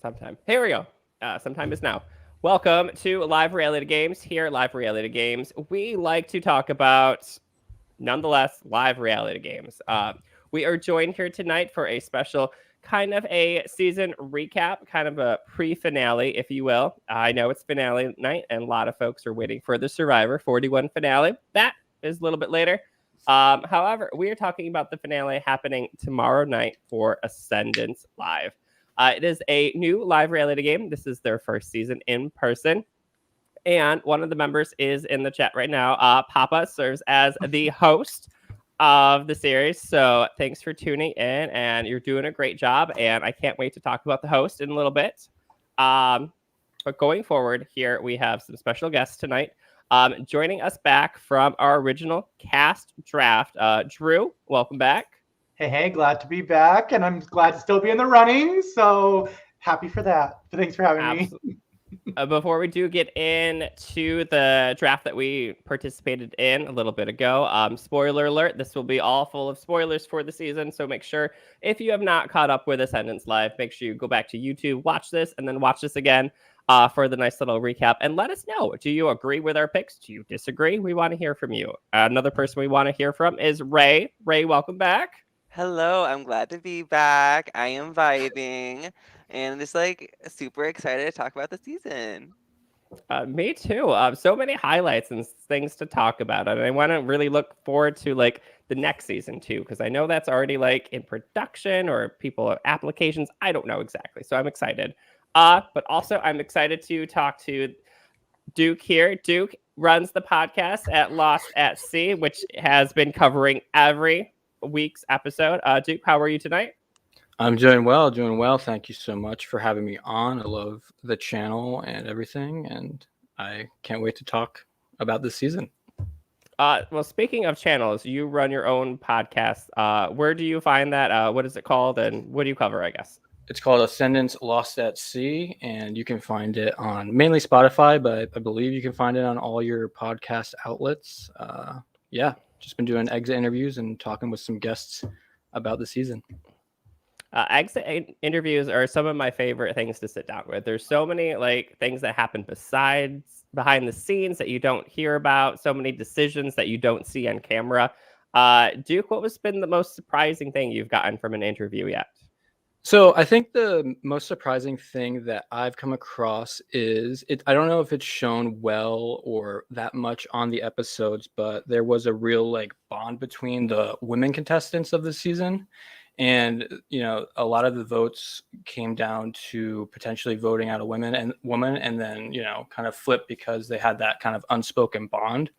sometime. Here we go. Sometime is now. Welcome to Live Reality Games. Here at Live Reality Games, we like to talk about, nonetheless, live reality games. We are joined here tonight for a special kind of a season recap, kind of a pre-finale, if you will. I know it's finale night, and a lot of folks are waiting for the Survivor 41 finale. That is a little bit later. However, we are talking about the finale happening tomorrow night for Ascendance Live. It is a new live reality game. This is their first season in person. And one of the members is in the chat right now. Papa serves as the host of the series. So thanks for tuning in, and you're doing a great job. And I can't wait to talk about the host in a little bit. But going forward here, we have some special guests tonight. Joining us back from our original cast draft, Drew, welcome back. Hey, glad to be back, and I'm glad to still be in the running, so happy for that. Thanks for having me. Before we do get into the draft that we participated in a little bit ago, spoiler alert, this will be all full of spoilers for the season, so make sure, if you have not caught up with Ascendance Live, make sure you go back to YouTube, watch this, and then watch this again for the nice little recap, and let us know, do you agree with our picks? Do you disagree? We want to hear from you. Another person we want to hear from is Rae. Rae, welcome back. Hello, I'm glad to be back. I am vibing and just super excited to talk about the season. Me too. So many highlights and things to talk about, and I want to really look forward to the next season too, because I know that's already in production or people have applications. I don't know exactly, so I'm excited. But also I'm excited to talk to Duke here. Duke runs the podcast at Lost at Sea, which has been covering every week's episode. Duke, how are you tonight? I'm doing well. Thank you so much for having me on. I love the channel and everything, and I can't wait to talk about this season. Well, speaking of channels, you run your own podcast. Where do you find that? What is it called, and what do you cover, I guess? It's called Ascendance Lost at Sea, and you can find it on mainly Spotify, but I believe you can find it on all your podcast outlets. Just been doing exit interviews and talking with some guests about the season. Exit interviews are some of my favorite things to sit down with. There's so many things that happen behind the scenes that you don't hear about, so many decisions that you don't see on camera. Duke, what has been the most surprising thing you've gotten from an interview yet? So I think the most surprising thing that I've come across is I don't know if it's shown well or that much on the episodes, but there was a real bond between the women contestants of the season. And, a lot of the votes came down to potentially voting out a woman and then, kind of flipped because they had that kind of unspoken bond.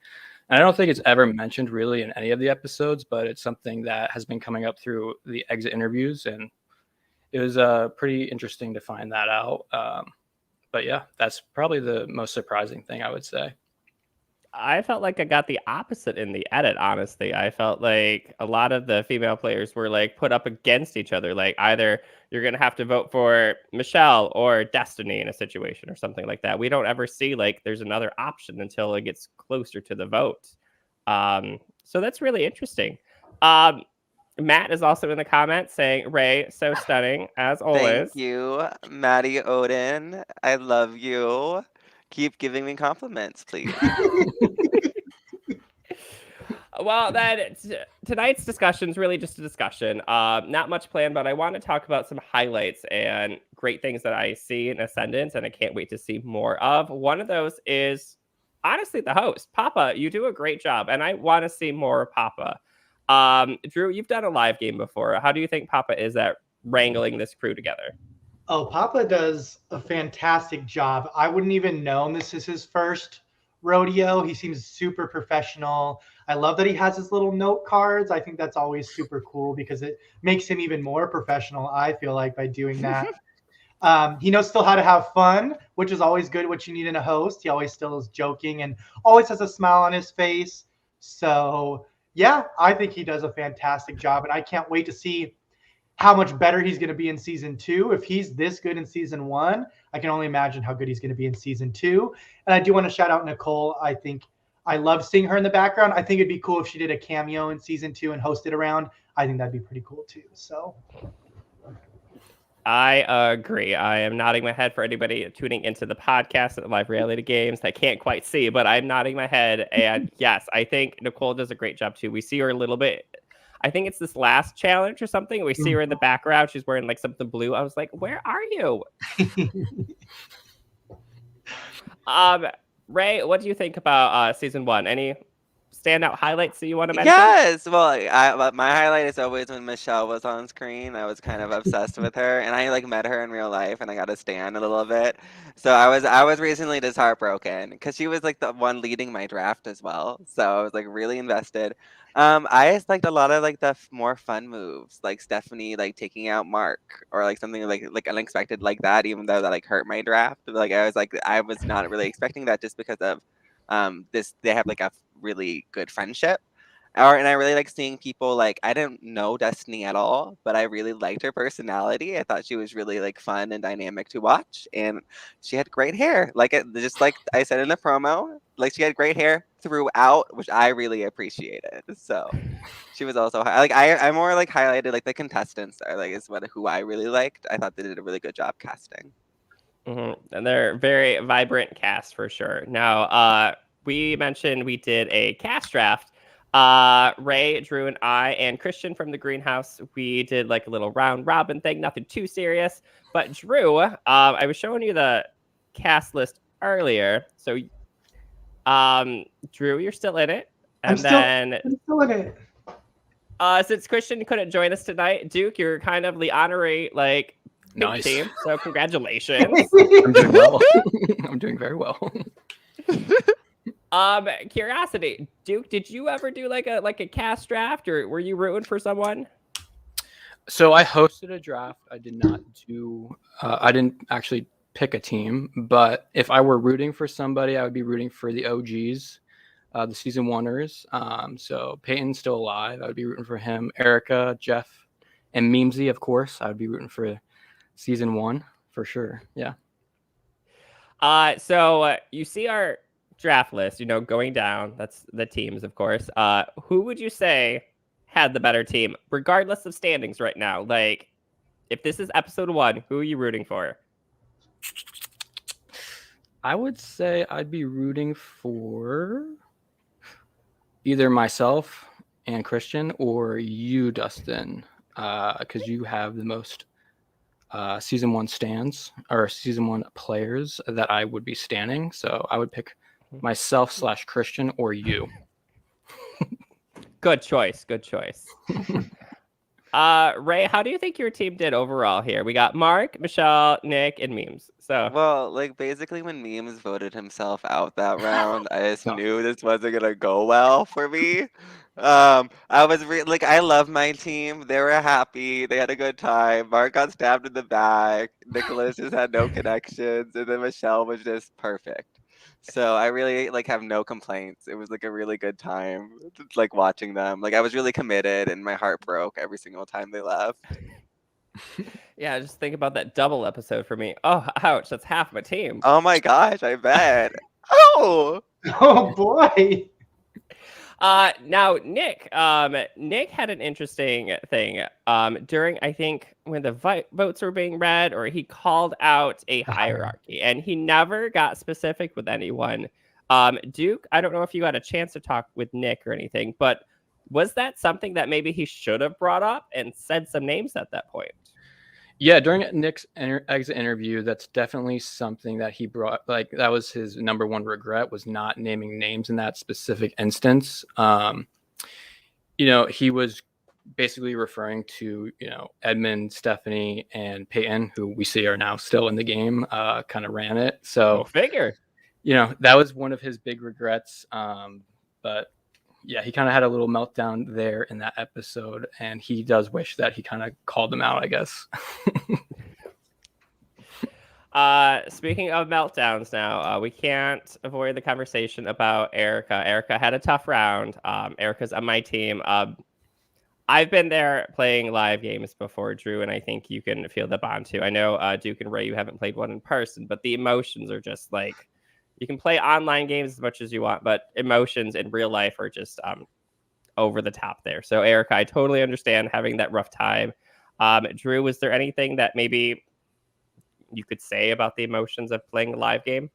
And I don't think it's ever mentioned really in any of the episodes, but it's something that has been coming up through the exit interviews, and it was pretty interesting to find that out. But yeah, that's probably the most surprising thing I would say. I felt like I got the opposite in the edit, honestly. I felt like a lot of the female players were put up against each other. Either you're going to have to vote for Michelle or Destiny in a situation or something like that. We don't ever see there's another option until it gets closer to the vote. So that's really interesting. Matt is also in the comments saying, Rae, so stunning, as always. Thank you, Maddie Odin. I love you. Keep giving me compliments, please. Well, then tonight's discussion is really just a discussion. Not much planned, but I want to talk about some highlights and great things that I see in Ascendance, and I can't wait to see more of. One of those is, honestly, the host. Papa, you do a great job, and I want to see more of Papa. Drew, you've done a live game before. How do you think Papa is at wrangling this crew together? Oh, Papa does a fantastic job. I wouldn't even known this is his first rodeo. He seems super professional. I love that he has his little note cards. I think that's always super cool because it makes him even more professional, I feel like, by doing that. He knows still how to have fun, which is always good, what you need in a host. He always still is joking and always has a smile on his face. So yeah, I think he does a fantastic job, and I can't wait to see how much better he's going to be in season 2. If he's this good in season 1, I can only imagine how good he's going to be in season 2. And I do want to shout out Nicole. I think I love seeing her in the background. I think it'd be cool if she did a cameo in season 2 and hosted around. I think that'd be pretty cool too. So I agree. I am nodding my head for anybody tuning into the podcast at Live Reality Games that can't quite see, but I'm nodding my head. And yes, I think Nicole does a great job too. We see her a little bit. I think it's this last challenge or something. We see her in the background. She's wearing like something blue. I was like, where are you? Rae, what do you think about season 1? Any standout highlights that you want to mention? Yes. Well, my highlight is always when Michelle was on screen. I was kind of obsessed with her, and I like met her in real life, and I got to stand a little bit. So I was recently just heartbroken because she was like the one leading my draft as well. So I was like really invested. I just liked a lot of like the more fun moves, like Stephanie like taking out Mark or like something like unexpected like that, even though that like hurt my draft. Like I was not really expecting that just because of they have like a really good friendship. And I really like seeing people like I didn't know Destiny at all, but I really liked her personality. I thought she was really like fun and dynamic to watch, and she had great hair. Just like I said in the promo, like she had great hair throughout, which I really appreciated. So she was also I more like highlighted like the contestants are like is who I really liked. I thought they did a really good job casting. And they're very vibrant cast for sure. Now, we mentioned we did a cast draft. Rae, Drew, and I, and Christian from the greenhouse, we did like a little round robin thing, nothing too serious. But Drew, I was showing you the cast list earlier. So, Drew, you're still in it. And I'm still in it. Since Christian couldn't join us tonight, Duke, you're kind of the honorary like pink Nice. team. So congratulations. I'm doing well. I'm doing very well. Curiosity, Duke, did you ever do like a cast draft, or were you rooting for someone? So I hosted a draft. I did not do. I didn't actually pick a team, but if I were rooting for somebody, I would be rooting for the OGs, the season oneers. So Peyton's still alive. I would be rooting for him. Erica, Jeff, and Memesy, of course. I would be rooting for season 1 for sure. Yeah. So you see our draft list, going down. That's the teams, of course. Who would you say had the better team, regardless of standings right now? Like, if this is episode 1, who are you rooting for? I would say I'd be rooting for either myself and Christian or you, Dustyn, because you have the most season 1 stands or season 1 players that I would be standing. So I would pick myself / Christian or you. Good choice. Rae, how do you think your team did overall here? We got Mark, Michelle, Nick, and Memes. So Well, like basically when Memes voted himself out that round, I just knew this wasn't gonna go well for me. I was I love my team. They were happy. They had a good time. Mark got stabbed in the back. Nicholas just had no connections, and then Michelle was just perfect. So I really have no complaints. It was like a really good time, like watching them. Like I was really committed, and my heart broke every single time they left. yeah, just think about that double episode for me. Oh, ouch, that's half my team. Oh my gosh, I bet. Oh. Oh boy. Now Nick had an interesting thing during, I think, when the votes were being read, or he called out a hierarchy, and he never got specific with anyone. Duke, I don't know if you had a chance to talk with Nick or anything, but was that something that maybe he should have brought up and said some names at that point? Yeah, during Nick's exit interview, that's definitely something that he brought. Like that was his number 1 regret, was not naming names in that specific instance. He was basically referring to Edmund, Stephanie, and Peyton, who we see are now still in the game. Kind of ran it. So figure. That was one of his big regrets. But yeah, he kind of had a little meltdown there in that episode, and he does wish that he kind of called them out, I guess. Speaking of meltdowns now, we can't avoid the conversation about Erica. Erica had a tough round. Erica's on my team. I've been there playing live games before, Drew, and I think you can feel the bond too. I know Duke and Rae, you haven't played one in person, but the emotions are just like, you can play online games as much as you want, but emotions in real life are just over the top there. So Erica, I totally understand having that rough time. Drew, was there anything that maybe you could say about the emotions of playing a live game?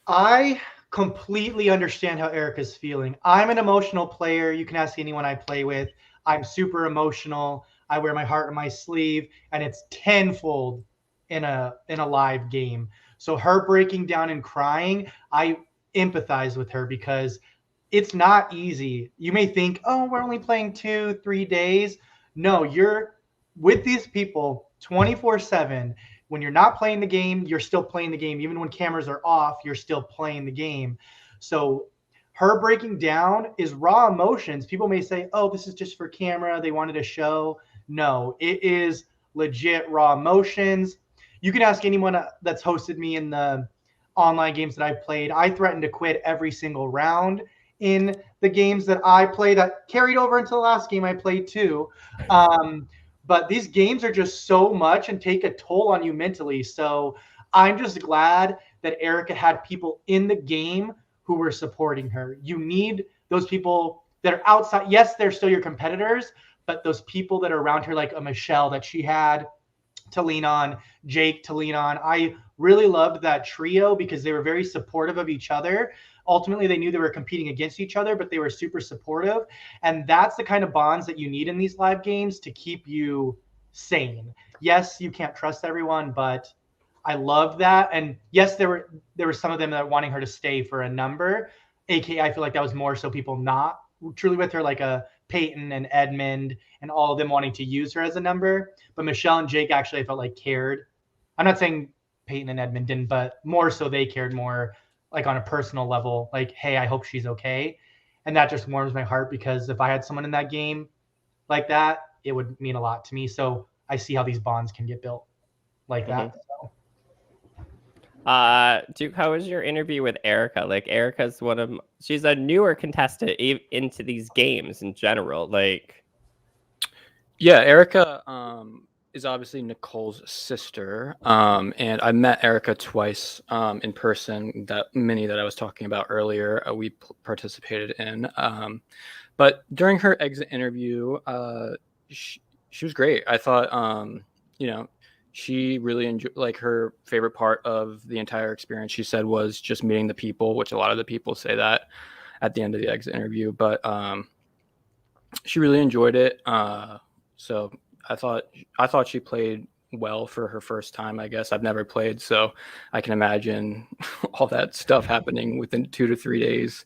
I completely understand how Erica's feeling. I'm an emotional player. You can ask anyone I play with. I'm super emotional. I wear my heart on my sleeve, and it's tenfold in a live game. So her breaking down and crying, I empathize with her because it's not easy. You may think, oh, we're only playing 2, 3 days. No, you're with these people 24/7. When you're not playing the game, you're still playing the game. Even when cameras are off, you're still playing the game. So her breaking down is raw emotions. People may say, oh, this is just for camera. They wanted a show. No, it is legit raw emotions. You can ask anyone that's hosted me in the online games that I've played. I threatened to quit every single round in the games that I play that carried over into the last game I played too. But these games are just so much and take a toll on you mentally. So I'm just glad that Erica had people in the game who were supporting her. You need those people that are outside. Yes, they're still your competitors, but those people that are around her, like a Michelle that she had to lean on, Jake to lean on. I really loved that trio because they were very supportive of each other. Ultimately, they knew they were competing against each other, but they were super supportive. And that's the kind of bonds that you need in these live games to keep you sane. Yes, you can't trust everyone, but I love that. And yes, there were some of them that were wanting her to stay for a number. AKA, I feel like that was more so people not truly with her, like a Peyton and Edmund and all of them wanting to use her as a number. But Michelle and Jake actually I felt like cared. I'm not saying Peyton and Edmund didn't, but more so they cared more like on a personal level, like, hey, I hope she's okay. And that just warms my heart because if I had someone in that game like that, it would mean a lot to me. So I see how these bonds can get built like that. So. Duke, how was your interview with Erica? Like, Erica's she's a newer contestant into these games in general. Like, yeah, Erica is obviously Nicole's sister, and I met Erica twice in person. That mini that I was talking about earlier, we participated in. But during her exit interview, she was great. I thought, she really enjoyed, like, her favorite part of the entire experience, she said, was just meeting the people, which a lot of the people say that at the end of the exit interview. But she really enjoyed it. So I thought she played well for her first time. I guess I've never played, so I can imagine all that stuff happening within 2 to 3 days.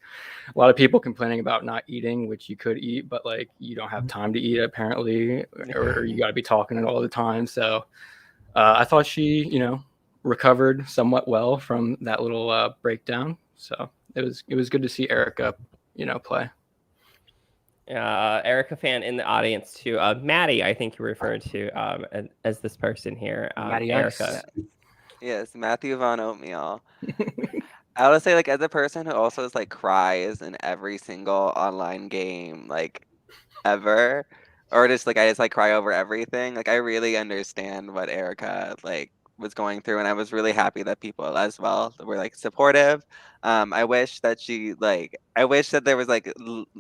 A lot of people complaining about not eating, which you could eat, but like you don't have time to eat apparently, or you got to be talking all the time. So I thought she, recovered somewhat well from that little breakdown. So it was good to see Erica, play. Erica fan in the audience too. Maddie, I think you referred to as this person here. Maddie Erica. Yes, Matthew Von Oatmeal. I would say, like, as a person who also is like cries in every single online game, like ever, or just like I just like cry over everything. Like, I really understand what Erica like was going through, and I was really happy that people as well were like supportive. I wish that I wish that there was like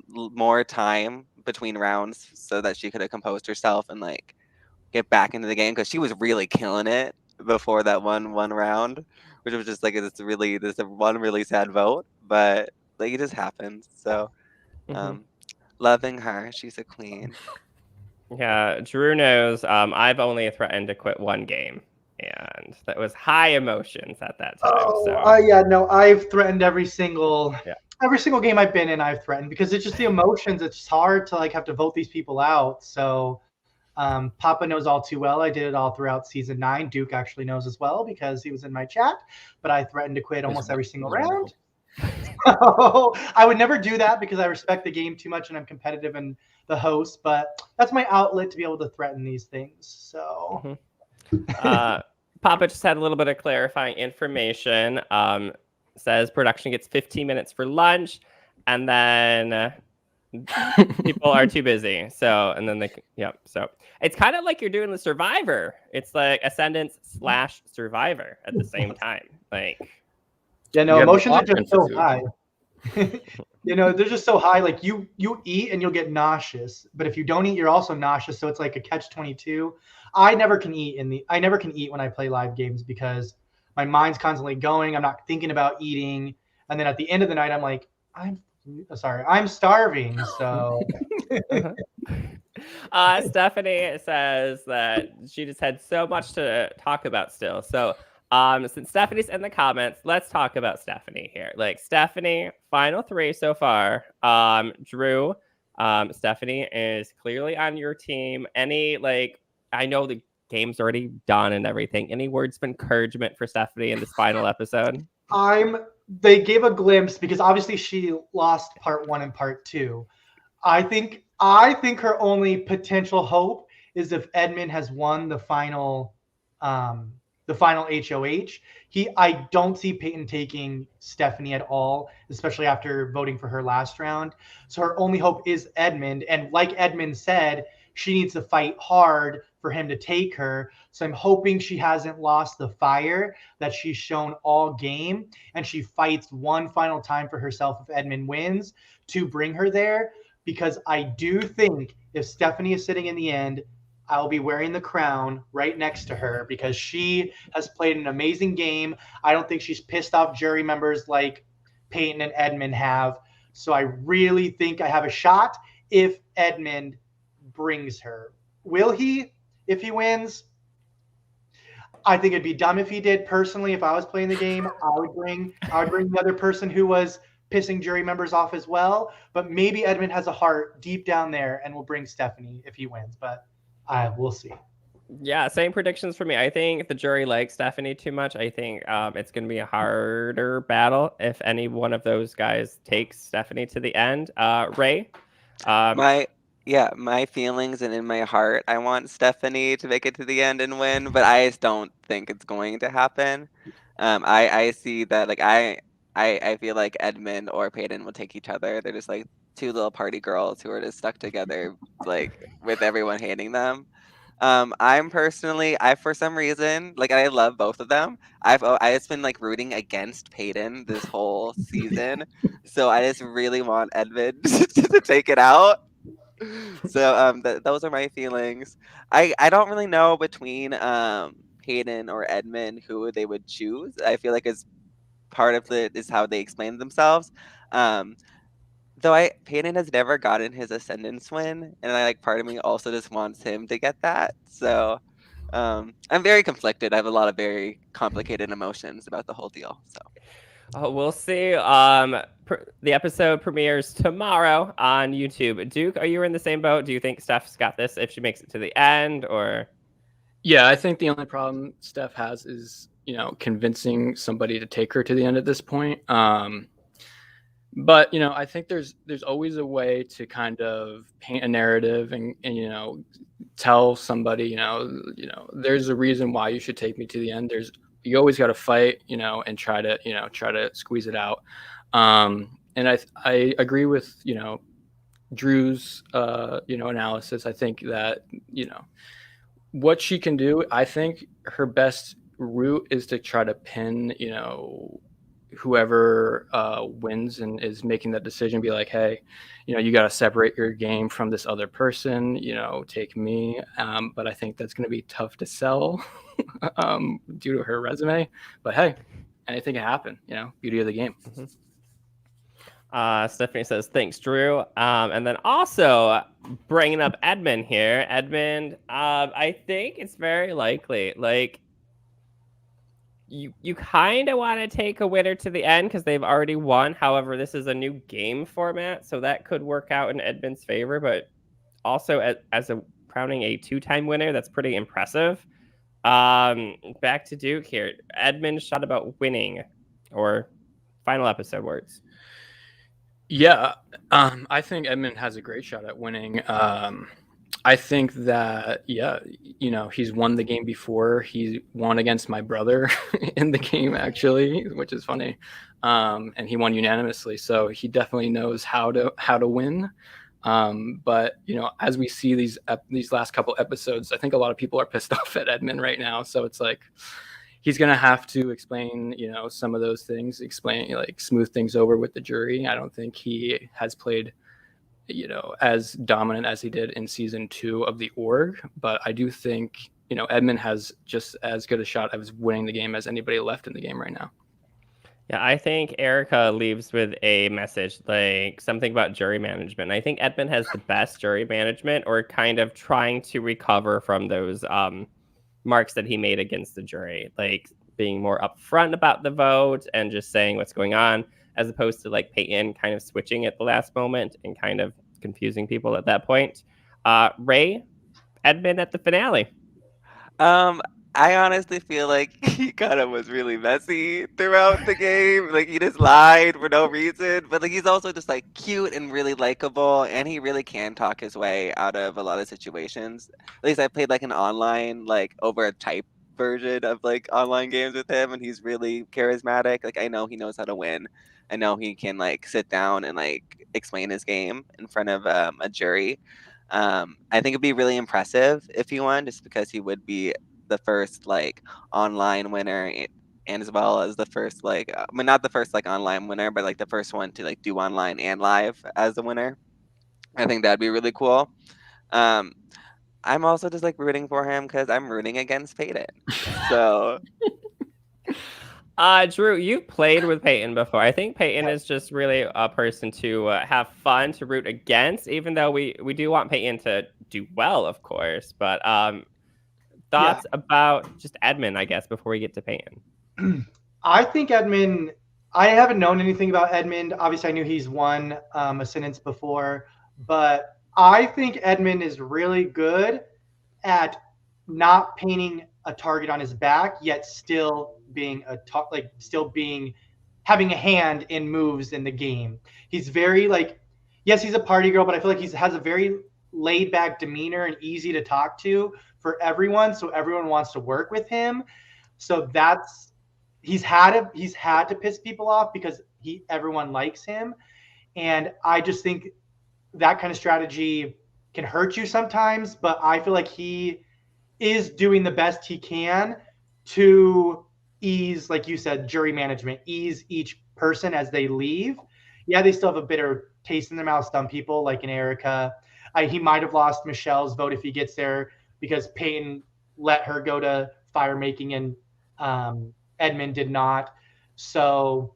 more time between rounds so that she could have composed herself and like get back into the game because she was really killing it before that one round, which was just like this one really sad vote, but like it just happens. So, loving her, she's a queen. Yeah, Drew knows. I've only threatened to quit one game, and that was high emotions at that time. Yeah, no, I've threatened every single game I've been in. I've threatened because it's just the emotions. It's hard to like have to vote these people out. So Papa knows all too well. I did it all throughout season 9. Duke actually knows as well because he was in my chat. But I threatened to quit almost every single round. So I would never do that because I respect the game too much and I'm competitive and the host. But that's my outlet to be able to threaten these things. So. Papa just had a little bit of clarifying information. Says production gets 15 minutes for lunch, and then people are too busy. So, and then so it's kind of like you're doing the Survivor. It's like Ascendance / Survivor at the same time. Like, yeah, no, emotions are just so high. They're just so high. Like you eat and you'll get nauseous, but if you don't eat, you're also nauseous. So it's like a catch-22. I never can eat when I play live games because my mind's constantly going. I'm not thinking about eating, and then at the end of the night, I'm like, I'm starving. So Uh-huh. Stephanie says that she just had so much to talk about still. So, since Stephanie's in the comments, let's talk about Stephanie here. Like Stephanie, final 3 so far. Drew, Stephanie is clearly on your team. I know the game's already done and everything. Any words of encouragement for Stephanie in this final episode? they gave a glimpse because obviously she lost part 1 and part 2. I think her only potential hope is if Edmund has won the final HOH. I don't see Peyton taking Stephanie at all, especially after voting for her last round. So her only hope is Edmund, and like Edmund said, she needs to fight hard for him to take her. So I'm hoping she hasn't lost the fire that she's shown all game, and she fights one final time for herself if Edmund wins to bring her there. Because I do think if Stephanie is sitting in the end, I'll be wearing the crown right next to her because she has played an amazing game. I don't think she's pissed off jury members like Peyton and Edmund have. So I really think I have a shot if Edmund brings her. Will he if he wins? I think it'd be dumb if he did. Personally, if I was playing the game, I would bring the other person who was pissing jury members off as well. But maybe Edmund has a heart deep down there and will bring Stephanie if he wins. But we'll see. Yeah, same predictions for me. I think the jury likes Stephanie too much. I think it's going to be a harder battle if any one of those guys takes Stephanie to the end. Rae? My feelings and in my heart, I want Stephanie to make it to the end and win, but I just don't think it's going to happen. I see that I feel like Edmund or Peyton will take each other. They're just like two little party girls who are just stuck together, like with everyone hating them. I'm personally, for some reason, I love both of them. I've just been rooting against Peyton this whole season, so I just really want Edmund to take it out. So those are my feelings. I don't really know between Peyton or Edmund who they would choose. I feel like it's part of it is how they explain themselves. Though Peyton has never gotten his Ascendance win, and part of me also just wants him to get that. So I'm very conflicted. I have a lot of very complicated emotions about the whole deal. So we'll see. The episode premieres tomorrow on YouTube. Duke, are you in the same boat? Do you think Steph's got this if she makes it to the end, or? Yeah, I think the only problem Steph has is convincing somebody to take her to the end at this point. But I think there's always a way to kind of paint a narrative and tell somebody there's a reason why you should take me to the end. You always got to fight and try to squeeze it out. And I agree with Drew's analysis. I think that what she can do. I think her best route is to try to pin whoever wins and is making that decision, be like, hey, you got to separate your game from this other person, take me. But I think that's going to be tough to sell due to her resume. But hey, anything can happen, beauty of the game. Mm-hmm. Stephanie says, thanks, Drew. And then also bringing up Edmund here. Edmund, I think it's very likely, you kind of want to take a winner to the end because they've already won. However, this is a new game format, so that could work out in Edmund's favor. But also, as crowning a 2-time winner, that's pretty impressive. Back to Duke here. Edmund's shot about winning, or final episode words. Yeah, I think Edmund has a great shot at winning. I think that, he's won the game before. He won against my brother in the game, actually, which is funny. And he won unanimously. So he definitely knows how to win. But, as we see these last couple episodes, I think a lot of people are pissed off at Edmund right now. So it's like he's going to have to explain, some of those things, smooth things over with the jury. I don't think he has played, as dominant as he did in season 2 of the org, but I do think, Edmund has just as good a shot as winning the game as anybody left in the game right now. Yeah, I think Erica leaves with a message, like something about jury management. I think Edmund has the best jury management, or kind of trying to recover from those marks that he made against the jury, like being more upfront about the vote and just saying what's going on, as opposed to like Peyton kind of switching at the last moment and kind of confusing people at that point. Rae, Edmund at the finale. I honestly feel like he kind of was really messy throughout the game. Like he just lied for no reason, but like he's also just like cute and really likable, and he really can talk his way out of a lot of situations. At least I played like an online, like over a type version of like online games with him, and he's really charismatic. Like I know he knows how to win. I know he can like sit down and like explain his game in front of a jury. I think it'd be really impressive if he won, just because he would be the first like online winner, and as well as the first like not the first like online winner, but like the first one to like do online and live as the winner. I think that'd be really cool. I'm also just like rooting for him because I'm rooting against Peyton. So Drew, you've played with Peyton before. I think Peyton is just really a person to have fun, to root against, even though we do want Peyton to do well, of course. But thoughts about just Edmund, I guess, before we get to Peyton? I think Edmund, I haven't known anything about Edmund. Obviously, I knew he's won Ascendance before, but I think Edmund is really good at not painting a target on his back, yet still being having a hand in moves in the game. He's very like, yes, he's a party girl, but I feel like he has a very laid back demeanor and easy to talk to for everyone. So everyone wants to work with him. So he's had to piss people off because everyone likes him. And I just think that kind of strategy can hurt you sometimes, but I feel like he is doing the best he can to ease, like you said, jury management, ease each person as they leave. Yeah, they still have a bitter taste in their mouth, some people, like in Erica. He might have lost Michelle's vote if he gets there because Peyton let her go to fire making and Edmund did not. So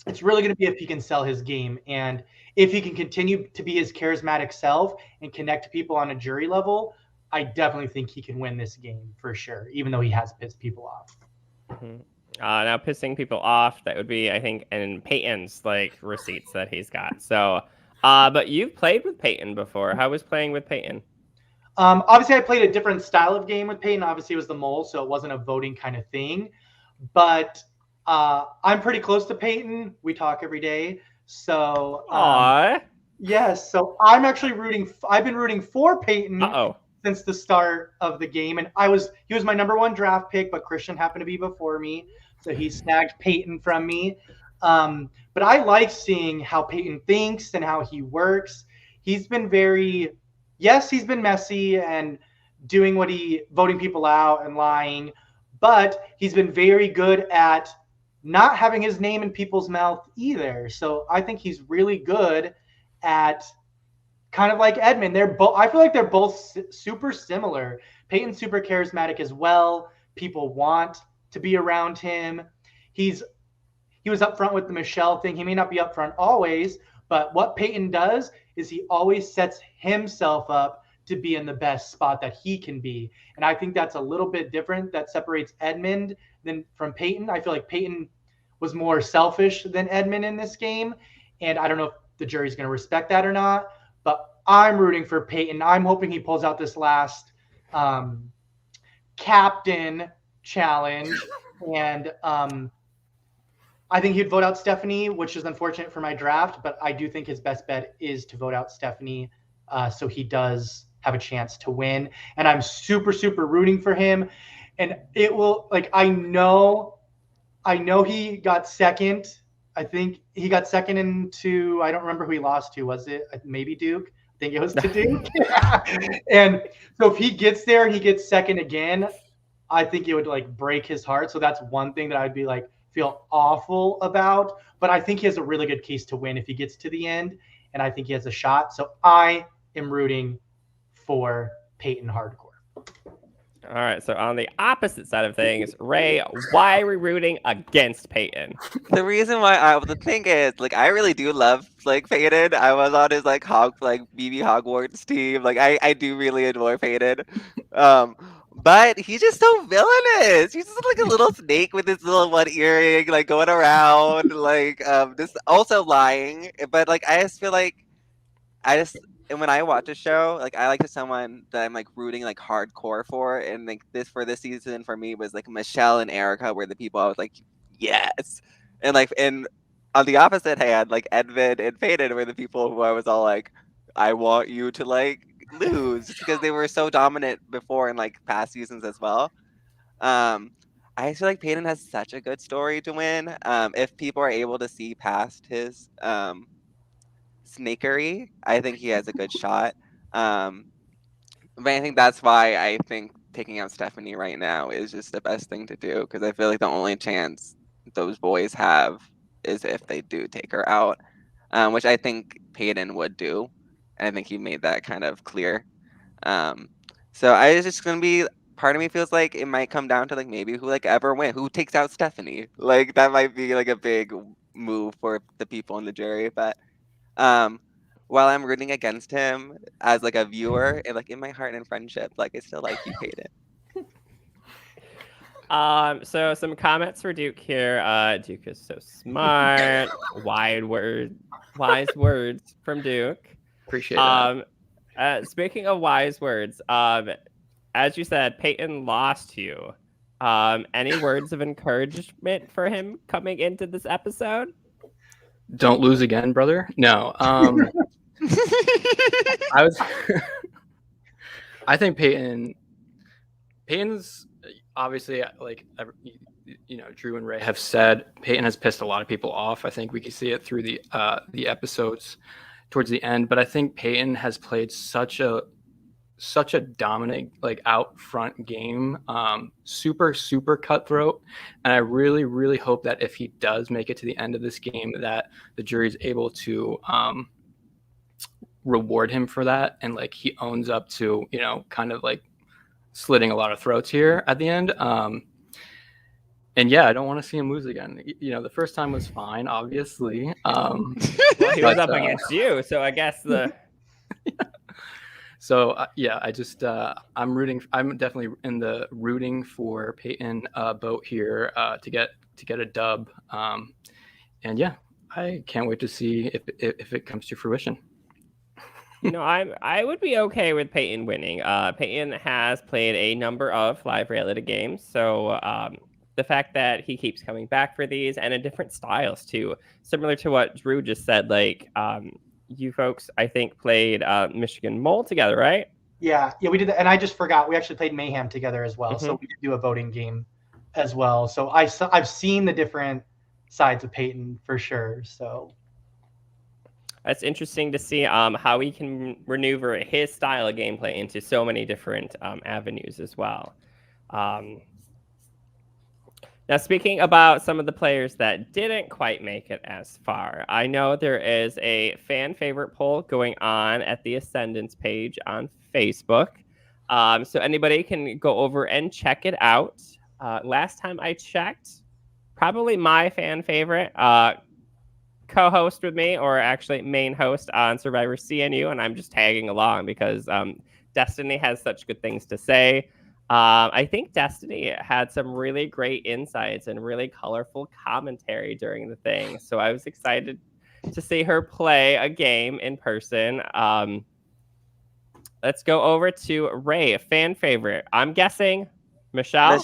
it's really going to be if he can sell his game. And if he can continue to be his charismatic self and connect people on a jury level, I definitely think he can win this game for sure, even though he has pissed people off. Mm-hmm. Now pissing people off, that would be, I think, in Peyton's like receipts that he's got. So, but you've played with Peyton before. How was playing with Peyton? Obviously, I played a different style of game with Peyton. Obviously, it was the mole, so it wasn't a voting kind of thing. But I'm pretty close to Peyton. We talk every day. So, yes. So I'm actually I've been rooting for Peyton since the start of the game, and he was my number 1 draft pick, but Christian happened to be before me, so he snagged Peyton from me. But I like seeing how Peyton thinks and how he works. He's been he's been messy and voting people out and lying, but he's been very good at not having his name in people's mouth either. So I think he's really good at, kind of like Edmund. I feel like they're both super similar. Peyton's super charismatic as well. People want to be around him. He was upfront with the Michelle thing. He may not be upfront always, but what Peyton does is he always sets himself up to be in the best spot that he can be. And I think that's a little bit different. That separates Edmund from Peyton. I feel like Peyton was more selfish than Edmund in this game. And I don't know if the jury's going to respect that or not, but I'm rooting for Peyton. I'm hoping he pulls out this last captain challenge. And I think he'd vote out Stephanie, which is unfortunate for my draft, but I do think his best bet is to vote out Stephanie, so he does have a chance to win. And I'm super, super rooting for him. And it will, like, I know he got second. I think he got second into, I don't remember who he lost to. Was it maybe Duke? I think it was to Duke. And so if he gets there and he gets second again, I think it would like break his heart. So that's one thing that I'd be like feel awful about. But I think he has a really good case to win if he gets to the end, and I think he has a shot. So I am rooting for Peyton hardcore. All right, so on the opposite side of things, Rae, why are we rooting against Peyton? The reason why the thing is, like, I really do love like Peyton. I was on his like BB Hogwarts team. Like, I do really adore Peyton. Um, but he's just so villainous. He's just like a little snake with his little one earring, like going around, like just also lying. But like, I just feel like I just and when I watch a show, like I like to someone that I'm like rooting like hardcore for, and like this season for me was like Michelle and Erica were the people I was like, yes, and on the opposite hand, like Edmund and Peyton were the people who I was all like, I want you to like lose just because they were so dominant before in like past seasons as well. Um, I feel like Peyton has such a good story to win. If people are able to see past his snakery, I think he has a good shot. Um, but I think that's why I think taking out Stephanie right now is just the best thing to do because I feel like the only chance those boys have is if they do take her out, which I think Peyton would do. And I think he made that kind of clear. So I was just gonna be. Part of me feels like it might come down to like maybe who like ever win, who takes out Stephanie. Like that might be like a big move for the people in the jury, but um, while I'm rooting against him as like a viewer and like in my heart and friendship, like I still like you, Peyton. So some comments for Duke here. Duke is so smart. Wise words from Duke. Appreciate that. Speaking of wise words, as you said, Peyton lost you. Any words of encouragement for him coming into this episode? Don't lose again, brother. No. I think Peyton's obviously like Drew and Rae have said Peyton has pissed a lot of people off. I think we can see it through the episodes towards the end, but I think Peyton has played such a dominant like out front game, super cutthroat, and I really hope that if he does make it to the end of this game that the jury is able to reward him for that, and like he owns up to kind of like slitting a lot of throats here at the end. And yeah, I don't want to see him lose again. The first time was fine, obviously. Well, he was up against you, so I guess the. So yeah, I just I'm definitely in the rooting for Peyton boat here to get a dub. And yeah, I can't wait to see if it comes to fruition. I would be okay with Peyton winning. Peyton has played a number of live reality games, so the fact that he keeps coming back for these and in different styles too, similar to what Drew just said, like you folks, I think, played Michigan Mole together, right? Yeah, we did that, and I just forgot we actually played Mayhem together as well. Mm-hmm. So we did do a voting game as well. So I've seen the different sides of Peyton for sure. So that's interesting to see how he can maneuver his style of gameplay into so many different avenues as well. Now, speaking about some of the players that didn't quite make it as far, I know there is a fan favorite poll going on at the Ascendance page on Facebook. So anybody can go over and check it out. Last time I checked, probably my fan favorite co-host with me, or actually main host on Survivor CNU, and I'm just tagging along because Destiny has such good things to say. I think Destiny had some really great insights and really colorful commentary during the thing. So I was excited to see her play a game in person. Let's go over to Rae, a fan favorite. I'm guessing Michelle.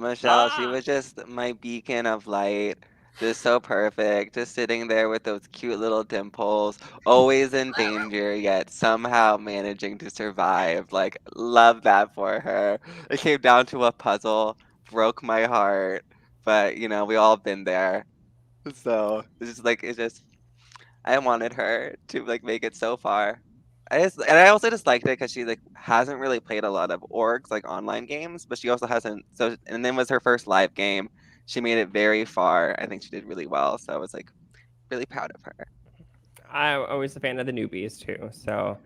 Michelle, she was just my beacon of light. Just so perfect, just sitting there with those cute little dimples, always in danger, yet somehow managing to survive. Like, love that for her. It came down to a puzzle, broke my heart, but we all been there. So it's just I wanted her to like make it so far. I also just liked it because she like hasn't really played a lot of orgs like online games, but she also hasn't. So and then was her first live game. She made it very far. I think she did really well. So I was like really proud of her. I'm always a fan of the newbies too. So,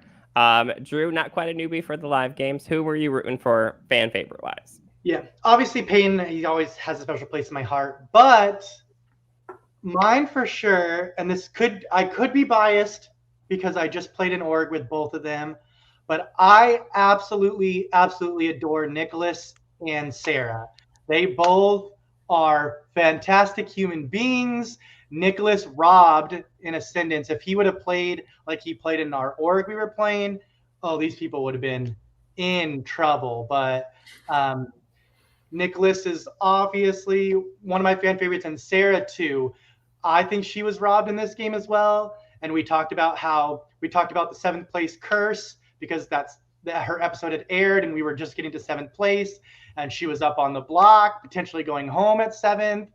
Drew, not quite a newbie for the live games. Who were you rooting for, fan favorite wise? Yeah, obviously Peyton, he always has a special place in my heart, but mine for sure, and I could be biased because I just played an org with both of them, but I absolutely adore Nicholas and Sarah. They both are fantastic human beings. Nicholas robbed in Ascendance. If he would have played like he played in our org we were playing, oh, these people would have been in trouble. But Nicholas is obviously one of my fan favorites, and Sarah too. I think she was robbed in this game as well. And we talked about the seventh place curse because her episode had aired and we were just getting to seventh place, and she was up on the block, potentially going home at seventh.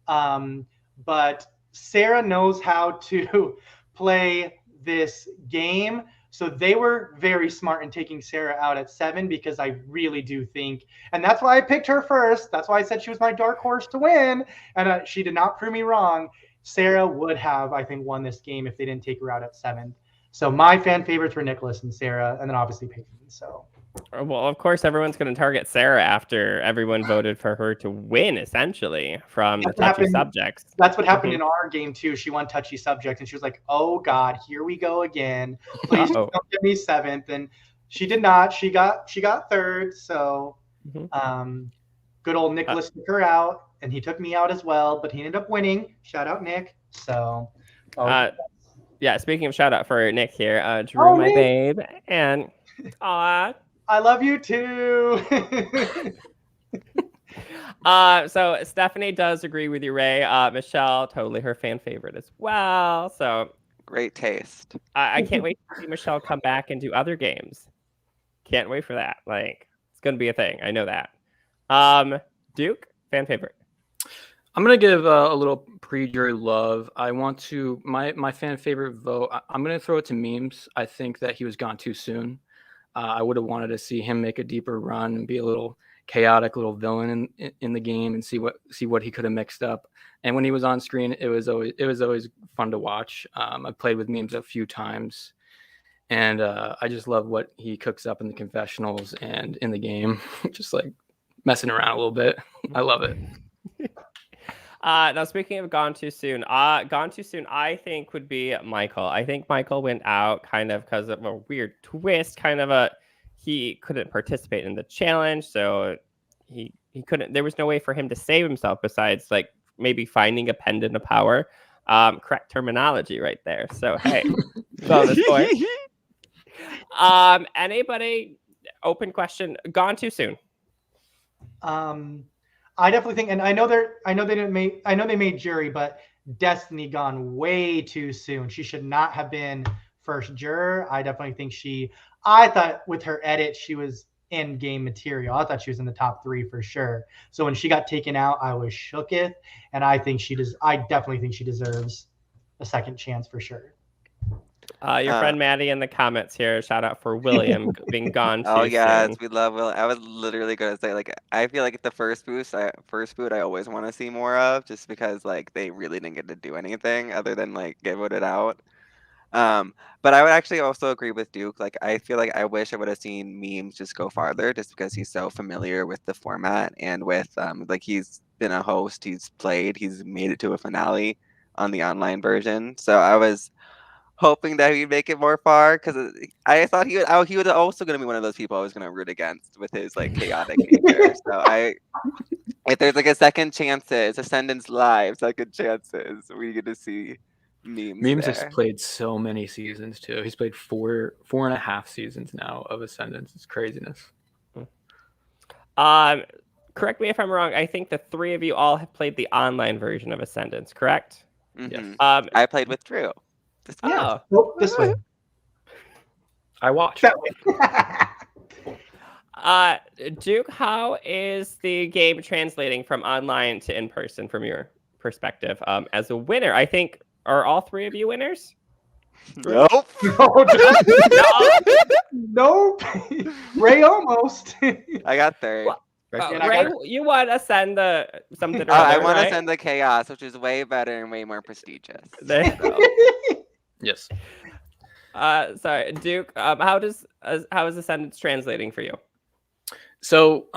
But Sarah knows how to play this game. So they were very smart in taking Sarah out at 7 because I really do think, and that's why I picked her first. That's why I said she was my dark horse to win, and she did not prove me wrong. Sarah would have, I think, won this game if they didn't take her out at 7th. So my fan favorites were Nicholas and Sarah, and then obviously Peyton. So. Well, of course, everyone's going to target Sarah after everyone voted for her to win, essentially, from the touchy subjects. That's what happened in our game, too. She won touchy subjects, and she was like, oh, God, here we go again. Please don't give me 7th. And she did not. She got 3rd. So good old Nicholas took her out, and he took me out as well, but he ended up winning. Shout out, Nick. So, yeah, speaking of shout out for Nick here, Drew, my Nick. babe, and I love you too. So Stephanie does agree with you, Rae. Michelle, totally her fan favorite as well. So great taste. I can't wait to see Michelle come back and do other games. Can't wait for that. Like, it's gonna be a thing. I know that. Duke, fan favorite. I'm gonna give a little pre-jury love. I want to my fan favorite vote. I'm gonna throw it to Memes. I think that he was gone too soon. I would have wanted to see him make a deeper run and be a little chaotic little villain in the game and see what he could have mixed up. And when he was on screen, it was always fun to watch. I played with Memes a few times, and I just love what he cooks up in the confessionals and in the game, just like messing around a little bit. I love it. Now, speaking of gone too soon, I think would be Michael. I think Michael went out kind of because of a weird twist, he couldn't participate in the challenge, so he couldn't. There was no way for him to save himself besides like maybe finding a pendant of power. Correct terminology right there. So hey, bonus point. Anybody? Open question. Gone too soon. I definitely think, and I know they made jury, but Destiny gone way too soon. She should not have been first juror. I definitely think I thought with her edit, she was in game material. I thought she was in the top 3 for sure. So when she got taken out, I was shooketh, and I definitely think she deserves a second chance for sure. Your friend Maddie in the comments here. Shout out for William being gone too Oh yes, soon. we love Will. I was literally gonna say like I feel like the first boot I always want to see more of, just because like they really didn't get to do anything other than like get voted out. But I would actually also agree with Duke. Like I feel like I wish I would have seen Memes just go farther, just because he's so familiar with the format and with like he's been a host, he's made it to a finale on the online version. So I was hoping that he'd make it more far, because I thought he was also going to be one of those people I was going to root against with his like chaotic nature. So if there's like a second chances, Ascendance Live, second chances, we get to see Memes has played so many seasons too. He's played 4.5 seasons now of Ascendance. It's craziness. Correct me if I'm wrong. I think the 3 of you all have played the online version of Ascendance, correct? Mm-hmm. Yes. I played with Drew. This way. I watched. That way. Duke, how is the game translating from online to in-person from your perspective? As a winner, I think, are all 3 of you winners? Nope. No, nope. Ray almost. I got third. Well, And I Ray, got- you want to send the something or Oh, I other, want to right? send the chaos, which is way better and way more prestigious. There you go. Yes. Sorry, Duke. How is Ascendance translating for you? So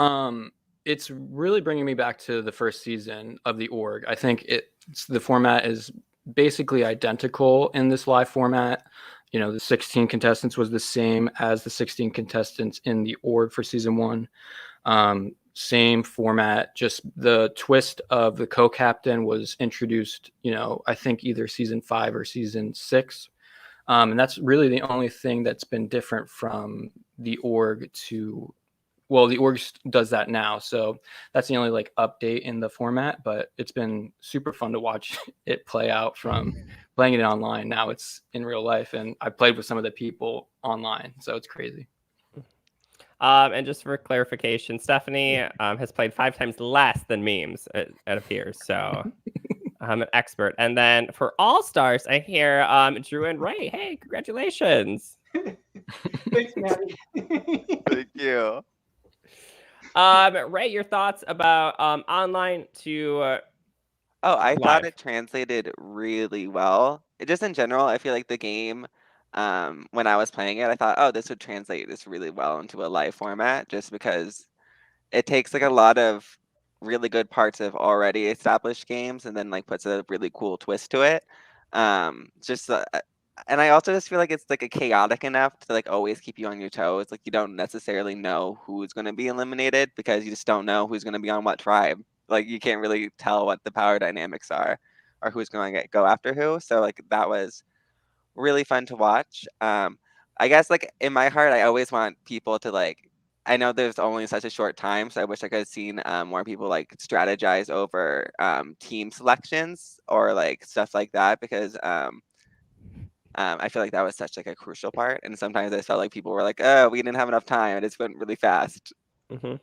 it's really bringing me back to the first season of the org. I think the format is basically identical in this live format. You know, the 16 contestants was the same as the 16 contestants in the org for season 1. Same format, just the twist of the co-captain was introduced, you know, I think either season 5 or season 6. And that's really the only thing that's been different from the org to, well, the org does that now. So that's the only like update in the format, but it's been super fun to watch it play out from playing it online. Now it's in real life, and I played with some of the people online. So it's crazy. And just for clarification, Stephanie has played 5 times less than memes, it appears. So I'm an expert. And then for All Stars, I hear Drew and Rae. Hey, congratulations. Thanks, Maddie. Thank you. Rae, your thoughts about online to Oh, I live? thought it translated really well. Just in general, I feel like the game, when I was playing it, I thought, oh, this would translate this really well into a live format, just because it takes like a lot of really good parts of already established games and then like puts a really cool twist to it. Just and I also just feel like it's like a chaotic enough to like always keep you on your toes. Like you don't necessarily know who's going to be eliminated because you just don't know who's going to be on what tribe. Like you can't really tell what the power dynamics are or who's going to go after who. So like that was really fun to watch. I guess like in my heart, I always want people to like, I know there's only such a short time, so I wish I could have seen more people like strategize over team selections or like stuff like that, because I feel like that was such like a crucial part. And sometimes I felt like people were like, oh, we didn't have enough time. It just went really fast. Mm-hmm.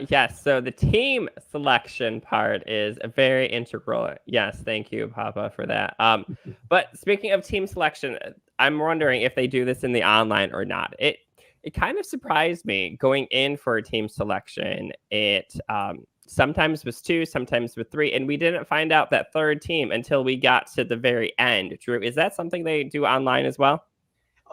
Yes, so the team selection part is very integral. Yes, thank you, Papa, for that. But speaking of team selection, I'm wondering if they do this in the online or not. It kind of surprised me going in for a team selection. It sometimes was 2, sometimes with 3, and we didn't find out that third team until we got to the very end. Drew, is that something they do online as well?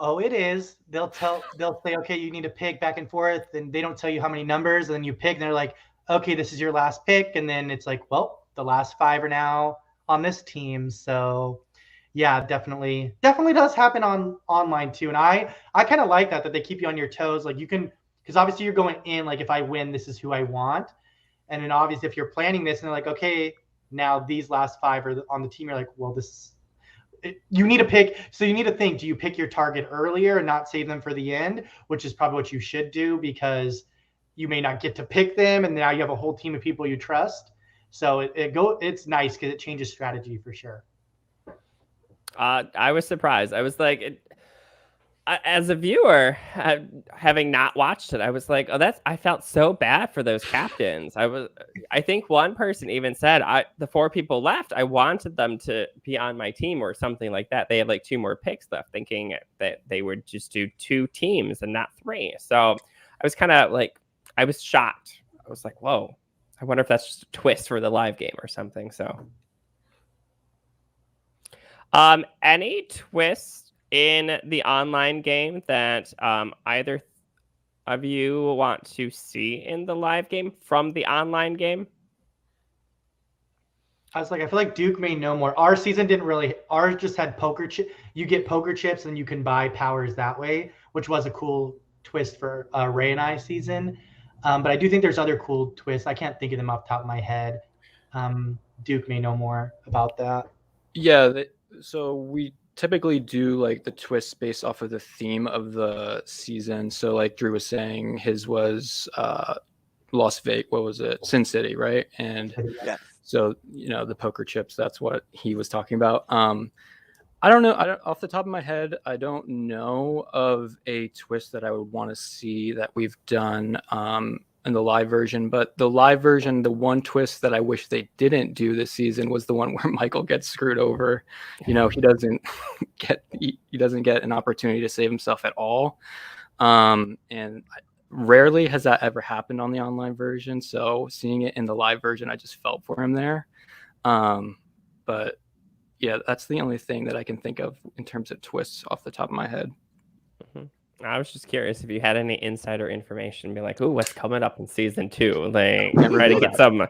Oh, it is. They'll say, okay, you need to pick back and forth, and they don't tell you how many numbers, and then you pick, and they're like, okay, this is your last pick, and then it's like, well, the last 5 are now on this team. So yeah, definitely does happen online too. And I kind of like that they keep you on your toes. Like you can, because obviously you're going in, like if I win, this is who I want. And then obviously if you're planning this and they're like, okay, now these last 5 are on the team, you're like, well, you need to pick. So you need to think, do you pick your target earlier and not save them for the end, which is probably what you should do, because you may not get to pick them. And now you have a whole team of people you trust. So it's nice because it changes strategy for sure. I was surprised. I was like, as a viewer, having not watched it, I was like, oh, I felt so bad for those captains. I think one person even said, the 4 people left, I wanted them to be on my team or something like that. They had like 2 more picks left, thinking that they would just do 2 teams and not 3. So I was kind of like, I was shocked. I was like, whoa, I wonder if that's just a twist for the live game or something. So, any twists in the online game that either of you want to see in the live game from the online game? I was like, I feel like Duke may know more. Our season didn't really. Ours just had poker chip. You get poker chips and you can buy powers that way, which was a cool twist for Rae and I season. But I do think there's other cool twists. I can't think of them off the top of my head. Duke may know more about that. Yeah, so we typically do like the twists based off of the theme of the season. So like Drew was saying, his was Las Vegas. What was it? Sin City, right? And Yeah. so the poker chips. That's what he was talking about. I don't know. Off the top of my head, I don't know of a twist that I would want to see that we've done in the live version. But the live version, the one twist that I wish they didn't do this season was the one where Michael gets screwed over. He doesn't get an opportunity to save himself at all. And rarely has that ever happened on the online version. So seeing it in the live version, I just felt for him there. But yeah, that's the only thing that I can think of in terms of twists off the top of my head. I was just curious if you had any insider information, be like, "Ooh, what's coming up in season 2?" Like, try to get some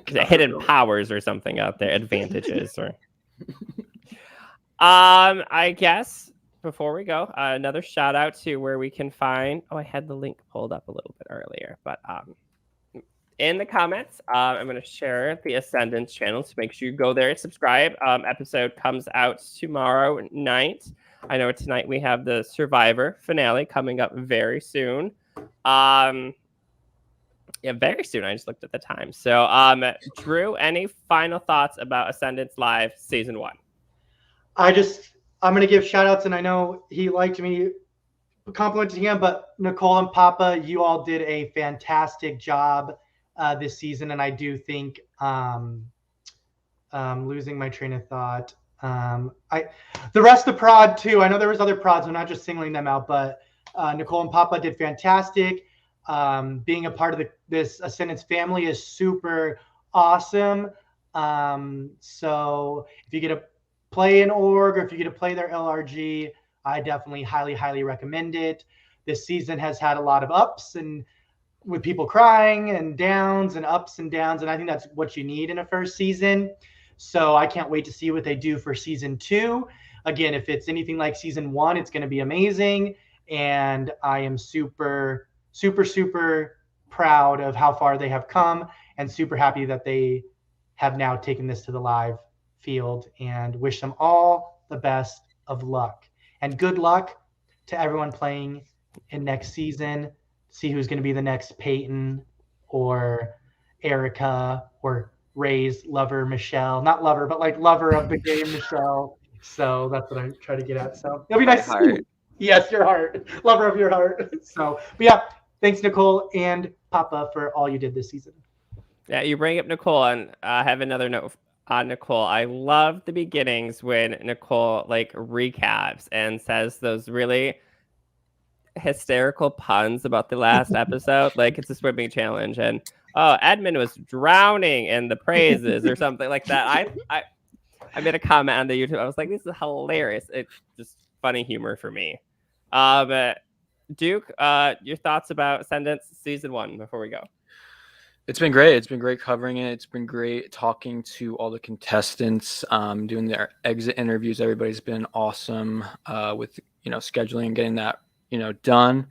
hidden powers or something out there, advantages, or. I guess before we go, another shout out to where we can find. Oh, I had the link pulled up a little bit earlier, but in the comments, I'm going to share the Ascendance channel, so make sure you go there and subscribe. Episode comes out tomorrow night. I know tonight we have the Survivor finale coming up very soon. Yeah, very soon. I just looked at the time. So, Drew, any final thoughts about Ascendance Live Season 1? I'm going to give shout outs, and I know he liked me complimenting him, but Nicole and Papa, you all did a fantastic job this season. And I do think losing my train of thought. The rest of prod too. I know there was other prods. I'm not just singling them out, but Nicole and Papa did fantastic. Being a part of this Ascendance family is super awesome. So if you get to play an org, or if you get to play their LRG, I definitely highly recommend it. This season has had a lot of ups, and with people crying, and downs and ups and downs, and I think that's what you need in a first season. So I can't wait to see what they do for season 2. Again, if it's anything like season 1, it's going to be amazing, and I am super proud of how far they have come, and super happy that they have now taken this to the live field, and wish them all the best of luck. And good luck to everyone playing in next season. See who's going to be the next Peyton or Erica or Rae's lover, Michelle. Not lover, but like lover of the game, Michelle. So that's what I try to get at. So it'll be nice to see you. Yes, your heart. Lover of your heart. So, but yeah, thanks, Nicole and Papa, for all you did this season. Yeah, you bring up Nicole, and I have another note on Nicole. I love the beginnings when Nicole like recaps and says those really hysterical puns about the last episode. Like, it's a swimming challenge, and Edmund was drowning in the praises or something like that. I made a comment on the YouTube. I was like, this is hilarious. It's just funny humor for me. Duke, your thoughts about Ascendance Season 1 before we go? It's been great. It's been great covering it. It's been great talking to all the contestants, doing their exit interviews. Everybody's been awesome with scheduling and getting that done.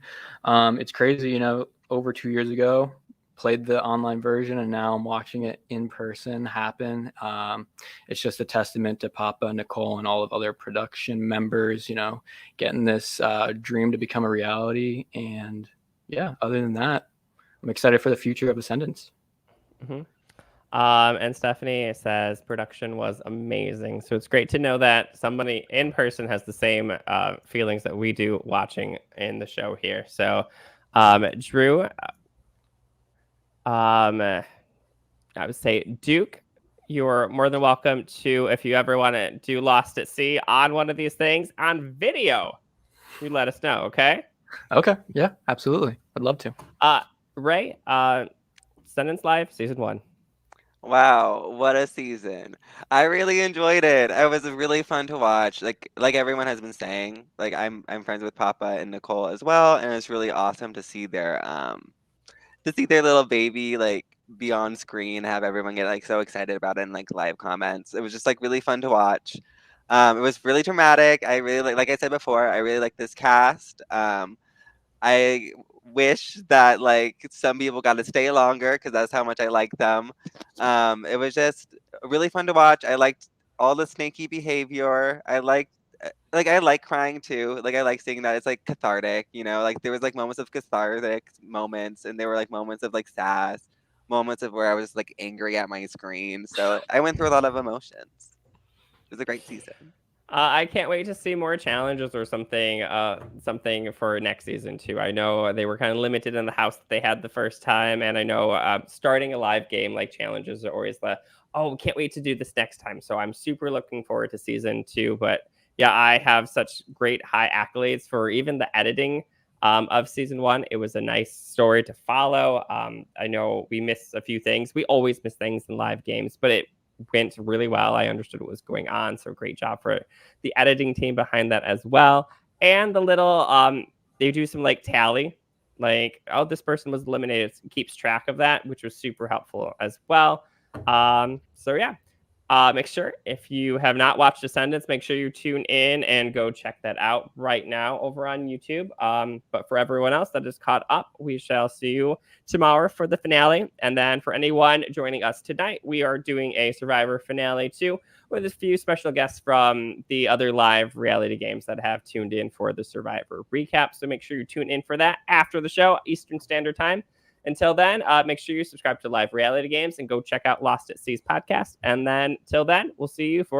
It's crazy. Over 2 years ago, played the online version, and now I'm watching it in person happen. It's just a testament to Papa, Nicole, and all of other production members. Getting this dream to become a reality. And yeah, other than that, I'm excited for the future of Ascendance. Mm-hmm. And Stephanie says production was amazing. So it's great to know that somebody in person has the same feelings that we do watching in the show here. So, Drew, I would say, Duke, you're more than welcome to, if you ever want to do Lost at Sea on one of these things on video, you let us know, okay? Okay. Yeah, absolutely. I'd love to. Rae, Ascendance Live Season 1. Wow, what a season. I really enjoyed it. It was really fun to watch. Like everyone has been saying, like I'm friends with Papa and Nicole as well, and it's really awesome to see their little baby like be on screen, have everyone get like so excited about it in like live comments. It was just like really fun to watch. It was really dramatic. I really like I said before, I really like this cast. I wish that like some people got to stay longer because that's how much I like them. It was just really fun to watch. I liked all the snaky behavior. I like crying too. Like I like seeing that it's like cathartic, like there was like moments of cathartic moments, and there were like moments of like sass, moments of where I was like angry at my screen. So I went through a lot of emotions. It was a great season. I can't wait to see more challenges or something for next season too. I know they were kind of limited in the house that they had the first time, and I know starting a live game like challenges are always can't wait to do this next time. So I'm super looking forward to season 2. But yeah, I have such great high accolades for even the editing of season 1. It was a nice story to follow. I know we missed a few things. We always miss things in live games, but it went really well. I understood what was going on. So great job for the editing team behind that as well. And the little, they do some like tally, like, oh, this person was eliminated. It keeps track of that, which was super helpful as well. So yeah, make sure if you have not watched Ascendance, make sure you tune in and go check that out right now over on YouTube. But for everyone else that is caught up, we shall see you tomorrow for the finale. And then for anyone joining us tonight, we are doing a Survivor finale too, with a few special guests from the other live reality games that have tuned in for the Survivor recap. So make sure you tune in for that after the show, Eastern Standard Time. Until then, make sure you subscribe to Live Reality Games and go check out Lost at Sea's podcast. And then till then, we'll see you for